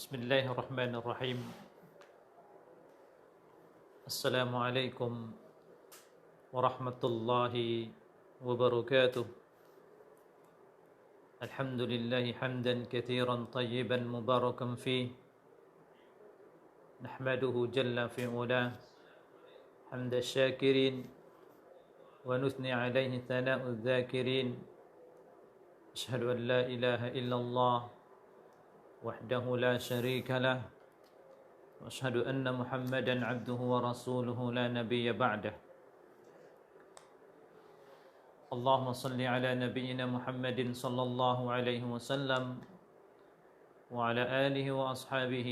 Bismillahirrahmanirrahim. Assalamualaikum warahmatullahi wabarakatuh. Alhamdulillahi hamdan katsiran tayyiban mubarakan fih. Nahmaduhu jalla fi ula hamda syakirin wa nuthni alaihi thana'u dzakirin. Asyhadu an la ilaha illallah wahdahu la syarika lah. وأشهد أن محمدا عبده ورسوله لا نبي بعده. اللهم صل على نبينا محمد صلى الله عليه وسلم وعلى آله وأصحابه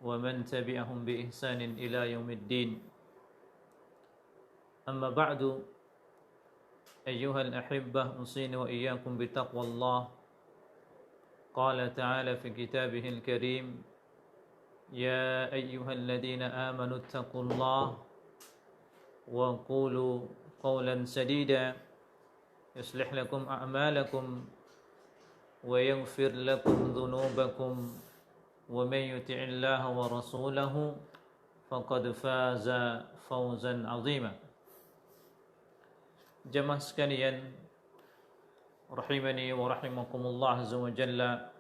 ومن تبعهم بإحسان إلى يوم الدين. أما بعد أيها الأحبة أوصيني وإياكم بتقوى الله. قال تعالى في كتابه الكريم: يا أيها الذين آمنوا اتقوا الله وقولوا قولا سديدا يصلح لكم أعمالكم ويغفر لكم ذنوبكم ومن يطع الله ورسوله فقد فاز فوزا عظيما. Jemaah sekalian rahimani wa rahimakumullah azza wa jalla.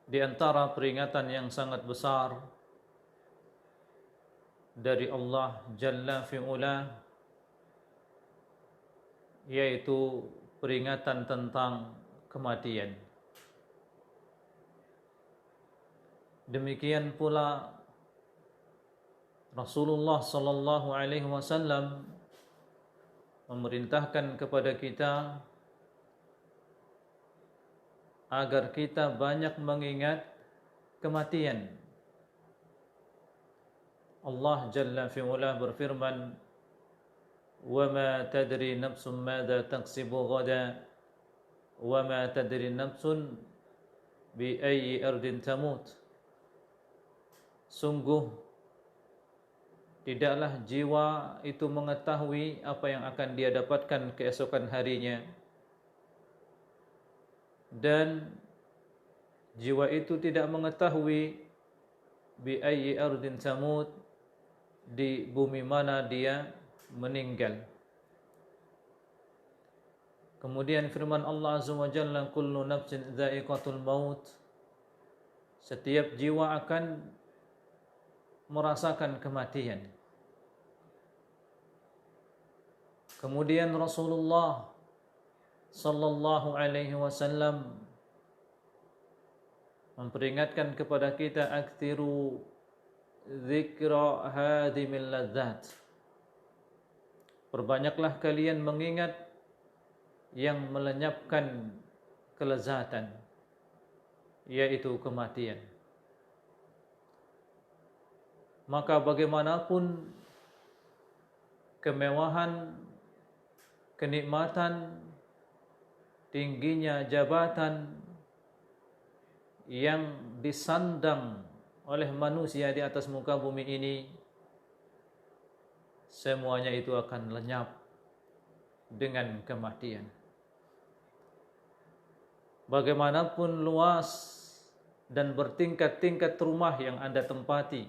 Di antara peringatan yang sangat besar dari Allah Jalla fi'ula, yaitu peringatan tentang kematian. Demikian pula Rasulullah sallallahu alaihi wasallam memerintahkan kepada kita agar kita banyak mengingat kematian. Allah Jalla fi'ula berfirman: "Wa ma tadri nafsun madza taksibu ghada, wa ma tadri nafsun bi ayyi ardin tamut." Sungguh tidaklah jiwa itu mengetahui apa yang akan dia dapatkan keesokan harinya, dan jiwa itu tidak mengetahui bi ayyi ardin tamut, di bumi mana dia meninggal. Kemudian firman Allah azza wa jalla: kullu nafsin dha'iqatul maut. Setiap jiwa akan merasakan kematian. Kemudian Rasulullah sallallahu alaihi wasallam memperingatkan kepada kita: aktsiru dzikra hadimil ladzat. Perbanyaklah kalian mengingat yang melenyapkan kelezatan, yaitu kematian. Maka bagaimanapun kemewahan, kenikmatan, tingginya jabatan yang disandang oleh manusia di atas muka bumi ini, semuanya itu akan lenyap dengan kematian. Bagaimanapun luas dan bertingkat-tingkat rumah yang Anda tempati,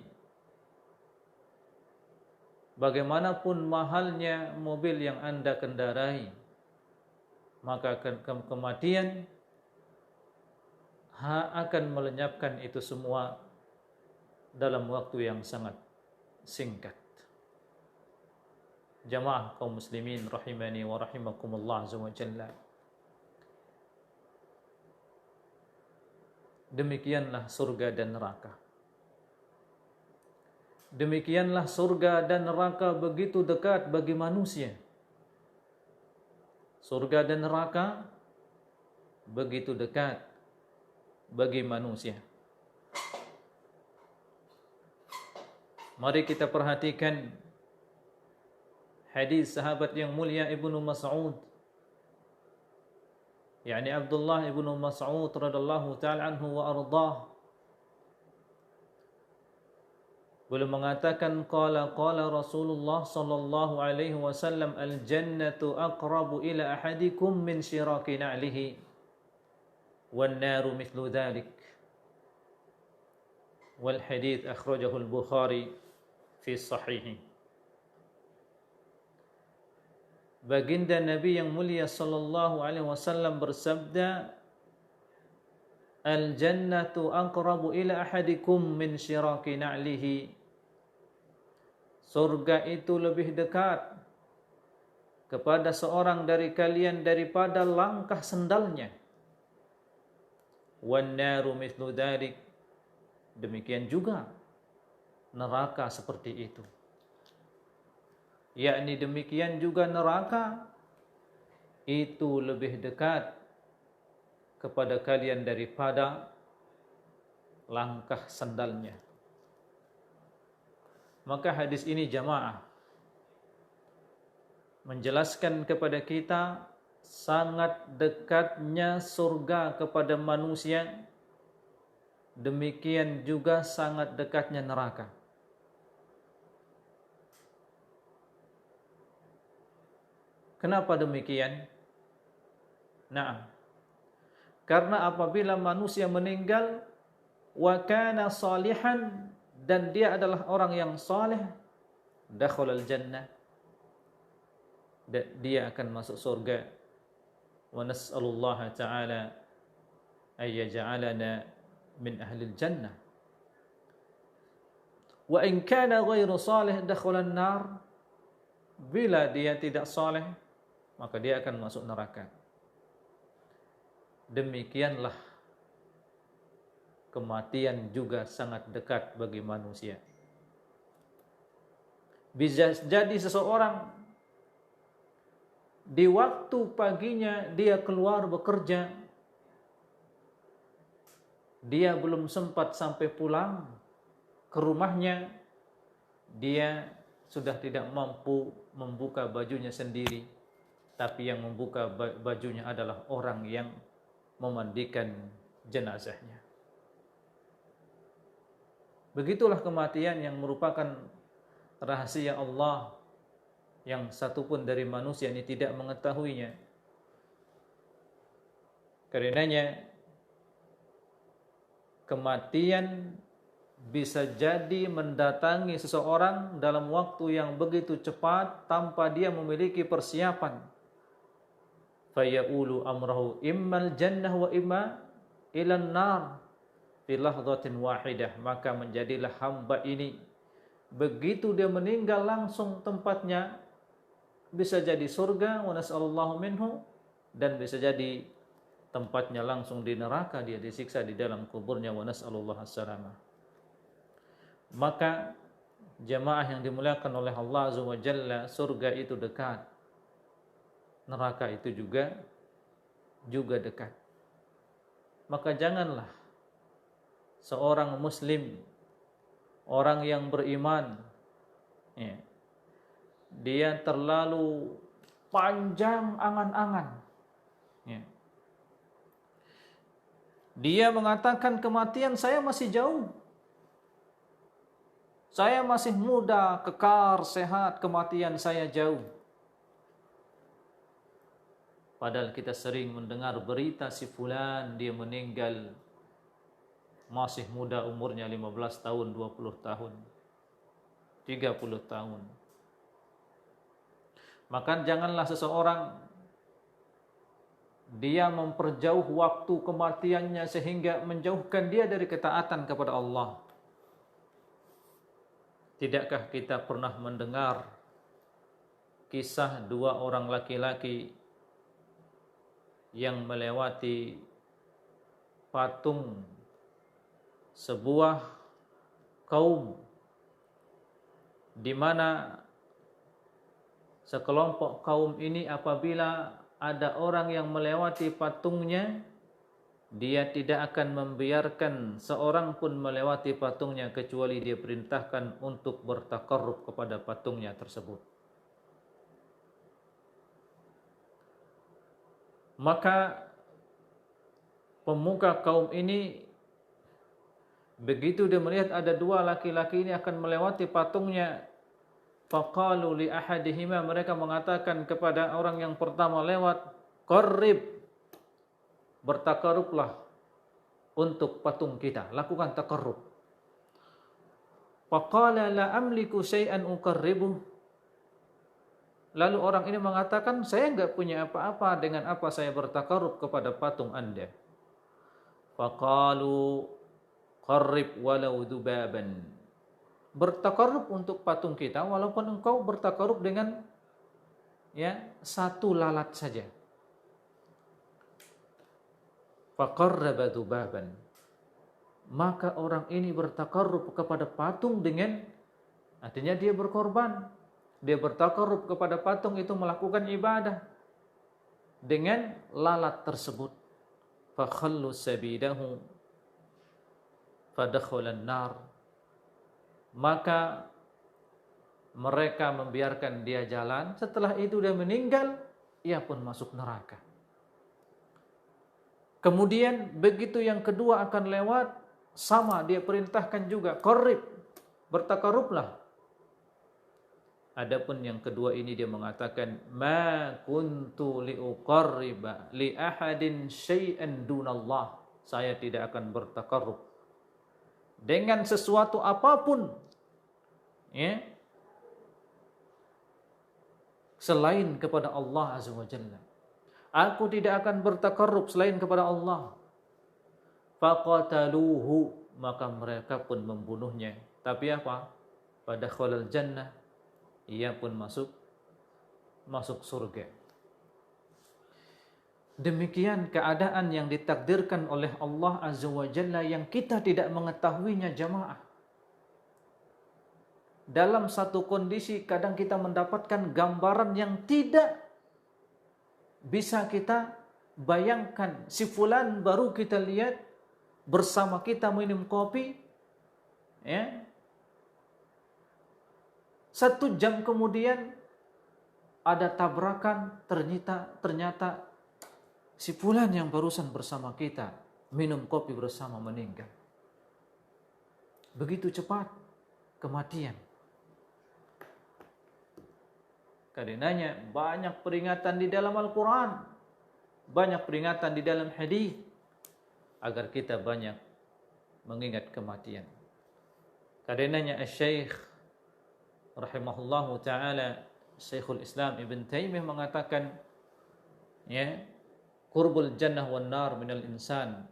bagaimanapun mahalnya mobil yang Anda kendarai, maka kematian akan melenyapkan itu semua dalam waktu yang sangat singkat. Jamaah kaum muslimin rahimani wa rahimakumullah azza wa jalla. Demikianlah surga dan neraka. Demikianlah surga dan neraka begitu dekat bagi manusia. Surga dan neraka begitu dekat bagi manusia. Mari kita perhatikan hadis sahabat yang mulia Ibnu Mas'ud, yakni Abdullah Ibnu Mas'ud radhiyallahu ta'ala anhu wa ardhah. Beliau mengatakan qala Rasulullah sallallahu alaihi wasallam al-jannatu aqrabu ila ahadikum min syiraki na'lihi wan naru mithlu dhalik. Wal hadits akhrajahu al-Bukhari fi sahihi. Baginda Nabi yang mulia sallallahu alaihi wasallam bersabda, al-jannatu aqrabu ila ahadikum min syiraki na'lihi. Surga itu lebih dekat kepada seorang dari kalian daripada langkah sendalnya. Wan naru mithlu dzalik. Demikian juga neraka seperti itu. Yakni demikian juga neraka itu lebih dekat kepada kalian daripada langkah sandalnya. Maka hadis ini jamaah menjelaskan kepada kita sangat dekatnya surga kepada manusia, demikian juga sangat dekatnya neraka. Kenapa demikian? Nah, karena apabila manusia meninggal wa kana salihan, dan dia adalah orang yang saleh, dakhalal jannah, dia akan masuk surga. Wa nas'alullaha ta'ala ay yaj'alana min ahlil jannah. Wa in kana ghairu salih dakhalan nar, bila dia tidak saleh maka dia akan masuk neraka. Demikianlah kematian juga sangat dekat bagi manusia. Bisa jadi seseorang di waktu paginya dia keluar bekerja, dia belum sempat sampai pulang ke rumahnya, dia sudah tidak mampu membuka bajunya sendiri, tapi yang membuka bajunya adalah orang yang memandikan jenazahnya. Begitulah kematian yang merupakan rahasia Allah yang satupun dari manusia ini tidak mengetahuinya. Karenanya kematian bisa jadi mendatangi seseorang dalam waktu yang begitu cepat tanpa dia memiliki persiapan. Fayaqulu amrahu immal jannah wa imma ilan nar fi lahdhatin wahidah. Maka menjadilah hamba ini begitu dia meninggal langsung tempatnya bisa jadi surga, wa nas'allallahu minhu, dan bisa jadi tempatnya langsung di neraka, dia disiksa di dalam kuburnya, wa nas'alullah as-salamah. Maka jamaah yang dimuliakan oleh Allah Azza wa Jalla, surga itu dekat, neraka itu juga dekat. Maka janganlah seorang muslim, orang yang beriman, dia terlalu panjang angan-angan. Dia mengatakan kematian saya masih jauh, saya masih muda, kekar, sehat, kematian saya jauh. Padahal kita sering mendengar berita si fulan dia meninggal masih muda, umurnya 15 tahun, 20 tahun, 30 tahun. Maka janganlah seseorang dia memperjauh waktu kematiannya sehingga menjauhkan dia dari ketaatan kepada Allah. Tidakkah kita pernah mendengar kisah dua orang laki-laki yang melewati patung sebuah kaum di mana sekelompok kaum ini apabila ada orang yang melewati patungnya, dia tidak akan membiarkan seorang pun melewati patungnya kecuali dia perintahkan untuk bertakarrub kepada patungnya tersebut. Maka pemuka kaum ini Begitu dia melihat ada dua laki-laki ini akan melewati patungnya, faqalu li ahadihima, mereka mengatakan kepada orang yang pertama lewat, qarrib, bertakarublah untuk patung kita, lakukan takarrub. Faqala la amliku syai'an uqarribuh. Lalu orang ini mengatakan, saya enggak punya apa-apa, dengan apa saya bertakarub kepada patung Anda. Faqalu qarrib walau dubaban. Bertakarub untuk patung kita walaupun engkau bertakarub dengan satu lalat saja. Faqarraba dubaban. Maka orang ini bertakarub kepada patung dengan, artinya dia berkorban. Dia bertakarub kepada patung itu, melakukan ibadah dengan lalat tersebut. Fakhallu sabidahu fadakhala an-nar. Maka mereka membiarkan dia jalan. Setelah itu dia meninggal, ia pun masuk neraka. Kemudian begitu yang kedua akan lewat, sama dia perintahkan juga, qarrib, bertakarublah. Adapun yang kedua ini dia mengatakan, ma kuntu liuqarriba li ahadin syai'an dunallah. Saya tidak akan bertakarub dengan sesuatu apapun selain kepada Allah Azza wa Jalla. Aku tidak akan bertakarub selain kepada Allah. Faqataluhu, maka mereka pun membunuhnya. Tapi apa? Fadakhalal jannah, ia pun masuk surga. Demikian keadaan yang ditakdirkan oleh Allah Azza wa Jalla yang kita tidak mengetahuinya, jamaah. Dalam satu kondisi kadang kita mendapatkan gambaran yang tidak bisa kita bayangkan. Si fulan baru kita lihat bersama kita minum kopi, 1 jam kemudian ada tabrakan, ternyata si fulan yang barusan bersama kita minum kopi bersama meninggal. Begitu cepat kematian. Karenanya banyak peringatan di dalam Al-Quran, banyak peringatan di dalam hadis agar kita banyak mengingat kematian. Karenanya Asy-Syaikh rahimahullahu taala, Syekhul Islam Ibn Taimiyah mengatakan, qurbul jannah wan nar minal insan,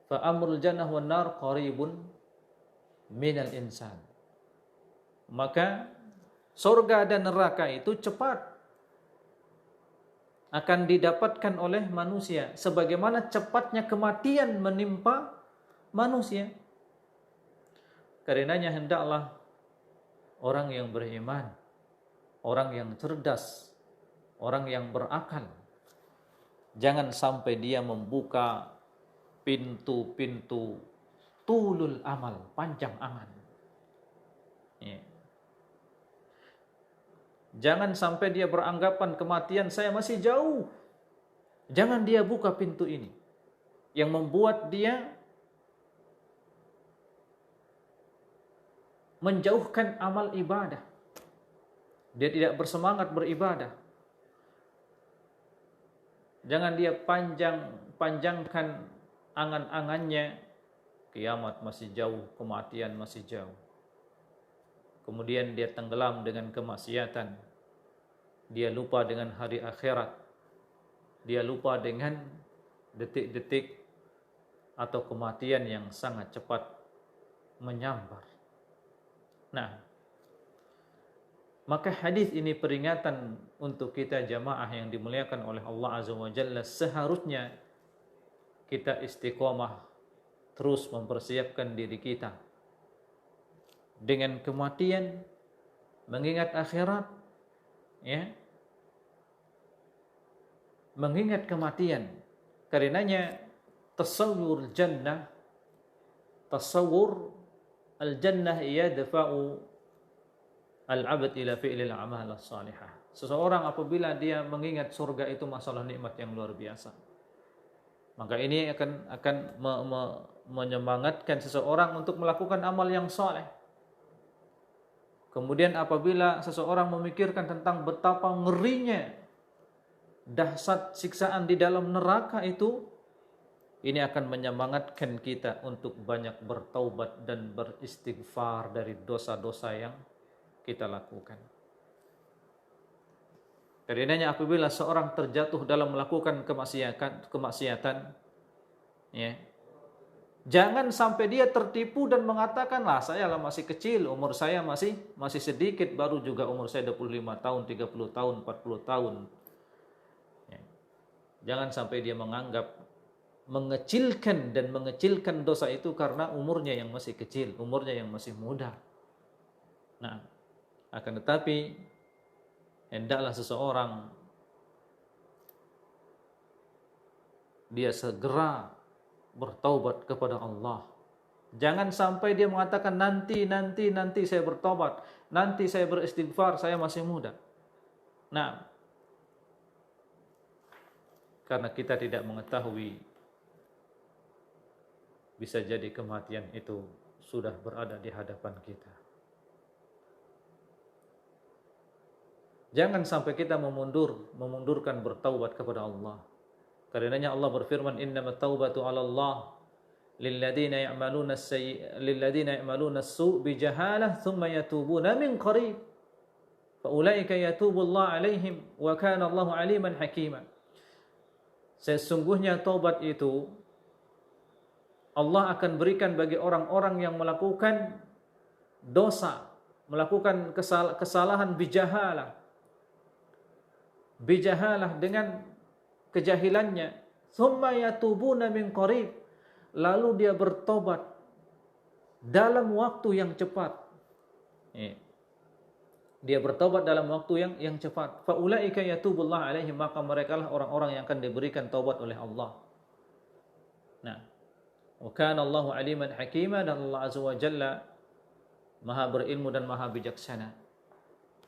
fa amrul jannah wan nar qaribun minal insan. Maka surga dan neraka itu cepat akan didapatkan oleh manusia, sebagaimana cepatnya kematian menimpa manusia. Karenanya hendaklah orang yang beriman, orang yang cerdas, orang yang berakal, jangan sampai dia membuka pintu-pintu tulul amal, panjang angan. Jangan sampai dia beranggapan kematian saya masih jauh. Jangan dia buka pintu ini yang membuat dia menjauhkan amal ibadah. Dia tidak bersemangat beribadah. Jangan dia panjangkan angan-angannya, kiamat masih jauh, kematian masih jauh. Kemudian dia tenggelam dengan kemaksiatan. Dia lupa dengan hari akhirat. Dia lupa dengan detik-detik atau kematian yang sangat cepat menyambar. Nah, maka hadis ini peringatan untuk kita jamaah yang dimuliakan oleh Allah Azza wa Jalla. Seharusnya kita istiqomah terus mempersiapkan diri kita dengan kematian, mengingat akhirat, mengingat kematian. Karenanya tasawwur al-jannah yadfa'u al-'abd ila fi'lil a'mal as-salihah. Seseorang apabila dia mengingat surga itu masalah nikmat yang luar biasa, maka ini akan menyemangatkan seseorang untuk melakukan amal yang soleh. Kemudian apabila seseorang memikirkan tentang betapa ngerinya dahsyat siksaan di dalam neraka itu, ini akan menyemangatkan kita untuk banyak bertaubat dan beristighfar dari dosa-dosa yang kita lakukan. Karenanya apabila seorang terjatuh dalam melakukan kemaksiatan, ya, jangan sampai dia tertipu dan mengatakan, lah saya lah masih kecil, umur saya masih sedikit, baru juga umur saya 25 tahun, 30 tahun, 40 tahun. Ya. Jangan sampai dia mengecilkan dosa itu karena umurnya yang masih kecil, umurnya yang masih muda. Nah, akan tetapi hendaklah seseorang dia segera bertaubat kepada Allah. Jangan sampai dia mengatakan nanti saya bertobat, nanti saya beristighfar, saya masih muda. Nah, karena kita tidak mengetahui, bisa jadi kematian itu sudah berada di hadapan kita. Jangan sampai kita memundurkan bertaubat kepada Allah. Karenanya Allah berfirman, innamat taubatu 'ala Allah lilladzina ya'maluna as-su' bijahalah thumma yatubuna min qarib. Faulaika yatubu Allah 'alaihim wa kana Allahu 'aliman hakima. Sesungguhnya taubat itu Allah akan berikan bagi orang-orang yang melakukan dosa, melakukan kesalahan bijahalah dengan kejahilannya, thumma yatubuna min qarib, lalu dia bertobat dalam waktu yang cepat. Dia bertobat dalam waktu yang cepat. Faulaika yatubullah alaihim, maka merekalah orang-orang yang akan diberikan taubat oleh Allah. Nah, wa kana Allahu aliman hakima, dan Allah azza wa jalla maha berilmu dan maha bijaksana.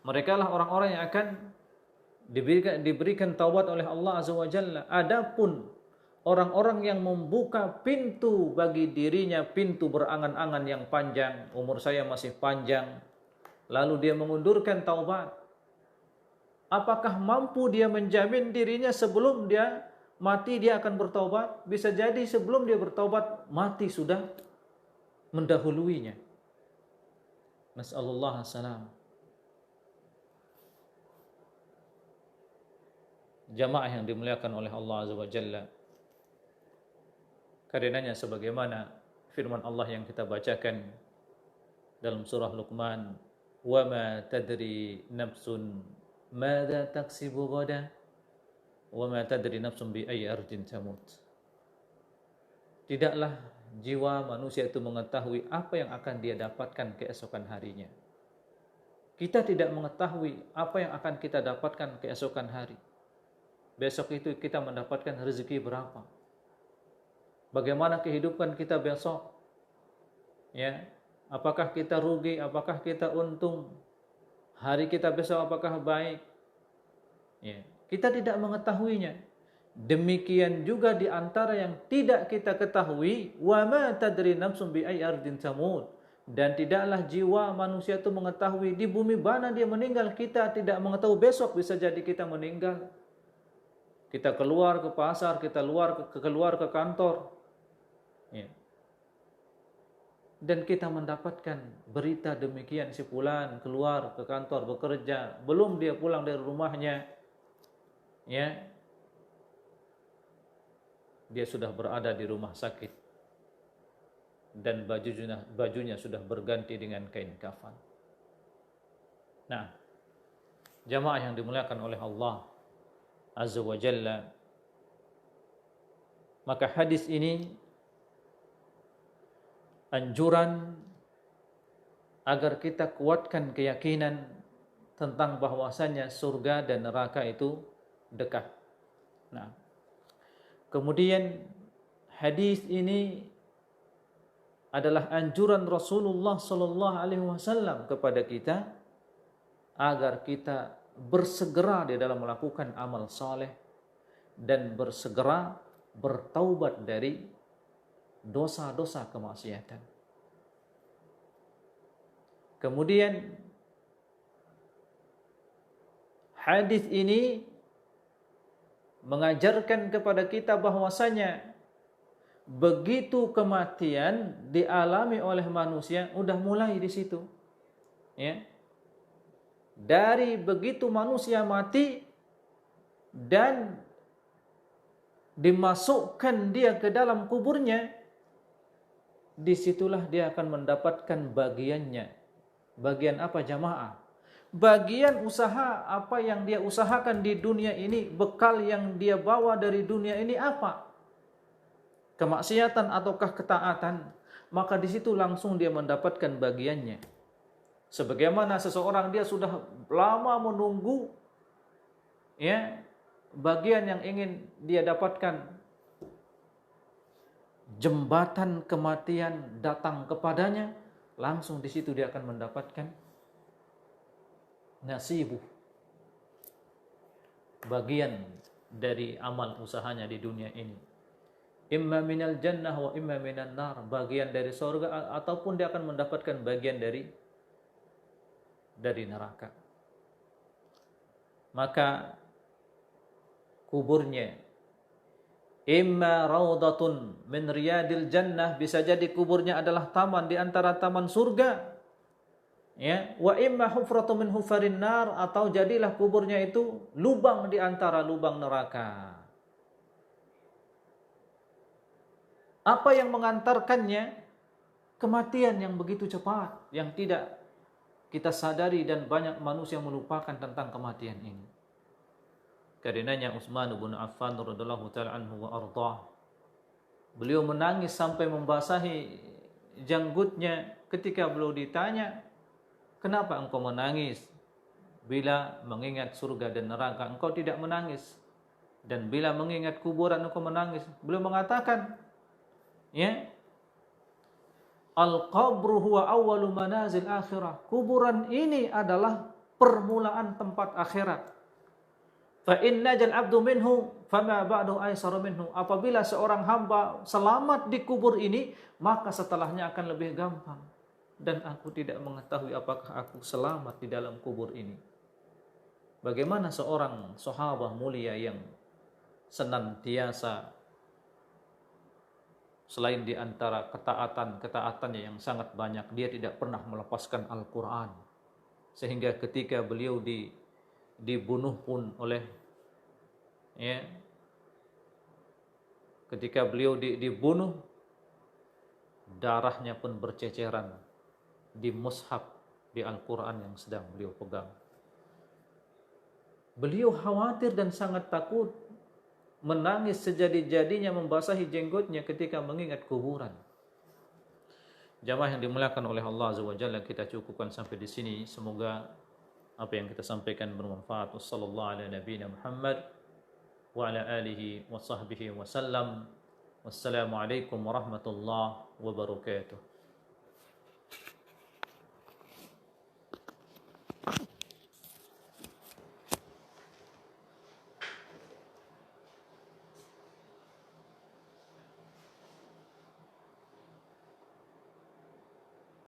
Merekalah orang-orang yang akan diberikan taubat oleh Allah azza wa jalla. Adapun orang-orang yang membuka pintu bagi dirinya, pintu berangan-angan yang panjang, umur saya masih panjang, lalu dia mengundurkan taubat, apakah mampu dia menjamin dirinya sebelum dia mati dia akan bertaubat? Bisa jadi sebelum dia bertaubat, mati sudah mendahuluinya. Nas'alullah as-salam. Jamaah yang dimuliakan oleh Allah azza wa jalla, karenanya sebagaimana firman Allah yang kita bacakan dalam surah Luqman, wa ma tadri nafsun madza taksibu ghadan wa ma tadri nafsun bi ayyi ardin tamut. Tidaklah jiwa manusia itu mengetahui apa yang akan dia dapatkan keesokan harinya. Kita tidak mengetahui apa yang akan kita dapatkan keesokan hari. Besok itu kita mendapatkan rezeki berapa? Bagaimana kehidupan kita besok? Ya, apakah kita rugi? Apakah kita untung? Hari kita besok apakah baik? Ya, kita tidak mengetahuinya. Demikian juga di antara yang tidak kita ketahui, wa ma tadri nafsun bi ayyi ardin tamut. Dan tidaklah jiwa manusia itu mengetahui di bumi mana dia meninggal. Kita tidak mengetahui besok bisa jadi kita meninggal. Kita keluar ke pasar, kita keluar ke kantor, ya. Dan kita mendapatkan berita demikian, si fulan keluar ke kantor bekerja, belum dia pulang dari rumahnya, ya, dia sudah berada di rumah sakit dan bajunya sudah berganti dengan kain kafan. Nah, jamaah yang dimuliakan oleh Allah azza wa jalla, maka hadis ini anjuran agar kita kuatkan keyakinan tentang bahwasannya surga dan neraka itu dekat. Nah, kemudian hadis ini adalah anjuran Rasulullah sallallahu alaihi wasallam kepada kita agar kita bersegera di dalam melakukan amal saleh dan bersegera bertaubat dari dosa-dosa kemaksiatan. Kemudian hadis ini mengajarkan kepada kita bahwasanya begitu kematian dialami oleh manusia, udah mulai di situ. Ya. Dari begitu manusia mati dan dimasukkan dia ke dalam kuburnya, disitulah dia akan mendapatkan bagiannya. Bagian apa jamaah? Bagian usaha apa yang dia usahakan di dunia ini, bekal yang dia bawa dari dunia ini apa? Kemaksiatan ataukah ketaatan? Maka di situ langsung dia mendapatkan bagiannya. Sebagaimana seseorang dia sudah lama menunggu ya bagian yang ingin dia dapatkan, jembatan kematian datang kepadanya, langsung di situ dia akan mendapatkan nasibu, bagian dari amal usahanya di dunia ini. Imma minal jannah wa imma minan nar, bagian dari surga ataupun dia akan mendapatkan bagian dari neraka. Maka kuburnya imma raudatun min riyadil jannah, bisa jadi kuburnya adalah taman di antara taman surga. Ya, wa imma hufratun min hufarin nar, atau jadilah kuburnya itu lubang di antara lubang neraka. Apa yang mengantarkannya? Kematian yang begitu cepat, yang tidak kita sadari, dan banyak manusia melupakan tentang kematian ini. Karenanya Utsman bin Affan radhiyallahu taala anhu wa ardhah, beliau menangis sampai membasahi janggutnya ketika beliau ditanya, "Kenapa engkau menangis? Bila mengingat surga dan neraka engkau tidak menangis, dan bila mengingat kuburan engkau menangis?" Beliau mengatakan, ya, al-qabru huwa awwalu manazil akhirah. Kuburan ini adalah permulaan tempat akhirat. Fa in najal abdu minhu fama ba'du aisaru minhu. Apabila seorang hamba selamat di kubur ini, maka setelahnya akan lebih gampang. Dan aku tidak mengetahui apakah aku selamat di dalam kubur ini. Bagaimana seorang sahabat mulia yang senantiasa, selain di antara ketaatannya yang sangat banyak, dia tidak pernah melepaskan Al-Quran. Sehingga ketika beliau dibunuh pun oleh, ya, ketika beliau dibunuh, darahnya pun berceceran di mushaf, di Al-Quran yang sedang beliau pegang. Beliau khawatir dan sangat takut, menangis sejadi-jadinya, membasahi jenggotnya ketika mengingat kuburan. Jamaah yang dimuliakan oleh Allah Azza wa Jalla, kita cukupkan sampai di sini. Semoga apa yang kita sampaikan bermanfaat. Wassallallahu ala nabiyina Muhammad wa ala alihi wa sahbihi wa sallam. Wassalamualaikum warahmatullahi wabarakatuh.